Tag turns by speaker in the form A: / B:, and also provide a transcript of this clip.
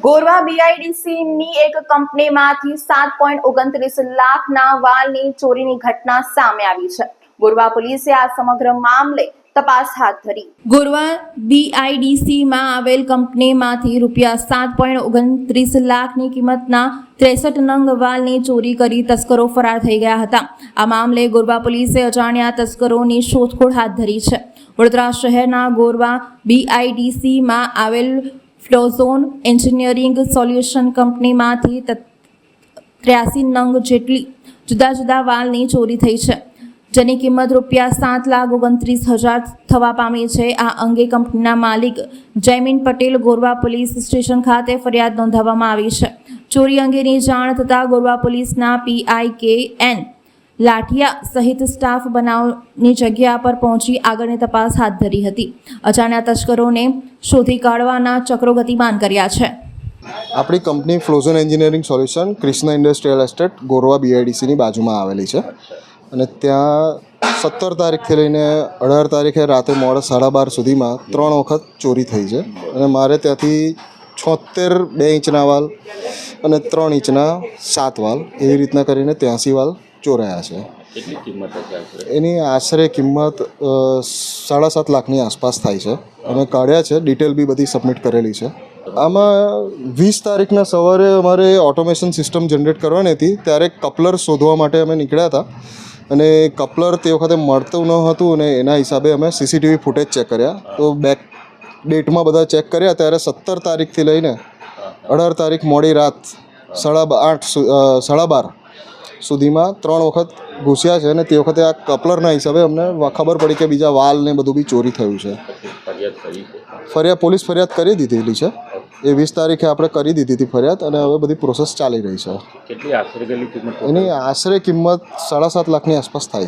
A: ગોરવા બીઆઈડીસીની એક કંપનીમાંથી 7.29 લાખના વાલની ચોરીની ઘટના સામે આવી છે. ગોરવા પોલીસે આ સમગ્ર મામલે તપાસ હાથ ધરી. ગોરવા બીઆઈડીસીમાં આવેલ કંપનીમાંથી રૂપિયા 7.29 લાખની કિંમતના 63 નંગ વાલની ચોરી કરી તસ્કરો ફરાર થઈ ગયા હતા. આ મામલે ગોરવા પોલીસે અજાણ્યા તસ્કરોની શોધખોળ હાથ ધરી છે. વડોદરા શહેરના ગોરવા બીઆઈડીસીમાં આવેલ ફ્લોઝોન એન્જિનિયરિંગ સોલ્યુશન કંપનીમાંથી 83 નંગ જેટલી જુદા જુદા વાલની ચોરી થઈ છે, જેની કિંમત રૂપિયા 7,29,000 થવા પામી છે. આ અંગે કંપનીના માલિક જયમીન પટેલ ગોરવા પોલીસ સ્ટેશન ખાતે ફરિયાદ નોંધાવવામાં આવી છે. ચોરી અંગેની જાણ થતાં ગોરવા પોલીસના PIKN લાઠિયા સહિત સ્ટાફ બનાવની જગ્યા પર પહોંચી આગળની તપાસ હાથ ધરી હતી. અજાણ્યા તસ્કરોને શોધી કાઢવાના ચક્રો ગતિમાન કર્યા છે.
B: આપણી company Flozone engineering solution Krishna industrial estate Gorwa બીઆઈડીસીની બાજુમાં આવેલી છે અને ત્યાં 17 તારીખથી લઈને 18 તારીખે રાતે મોડા 12:30 સુધીમાં 3 વખત ચોરી થઈ છે અને મારે ત્યાંથી 76 2 ઇંચના વાલ અને 3 ઇંચના 7 વાલ એવી રીતના કરીને 83 વાલ ચોરાયા છે. એની આશરે કિંમત 7.5 લાખની આસપાસ થાય છે. અમે કાઢ્યા છે, ડિટેલ બી બધી સબમિટ કરેલી છે. આમાં 20 તારીખના સવારે અમારે ઓટોમેશન સિસ્ટમ જનરેટ કરવાની હતી, ત્યારે કપલર શોધવા માટે અમે નીકળ્યા હતા અને કપલર તે વખતે મળતું ન હતું અને એના હિસાબે અમે સીસીટીવી ફૂટેજ ચેક કર્યા. તો બેક ડેટમાં બધા ચેક કર્યા ત્યારે 17 તારીખથી લઈને 18 તારીખ મોડી રાત 12:30 સુધીમાં 3 વખત ઘૂસ્યા છે અને તે વખતે આ કપલરના હિસાબે અમને ખબર પડી કે બીજા વાલ ને બધું બી ચોરી થયું છે. પોલીસ ફરિયાદ કરી દીધેલી છે. એ 20 તારીખે આપણે કરી દીધી હતી ફરિયાદ અને હવે બધી પ્રોસેસ ચાલી રહી છે. એની આશરે કિંમત 7.5 લાખની આસપાસ થાય છે.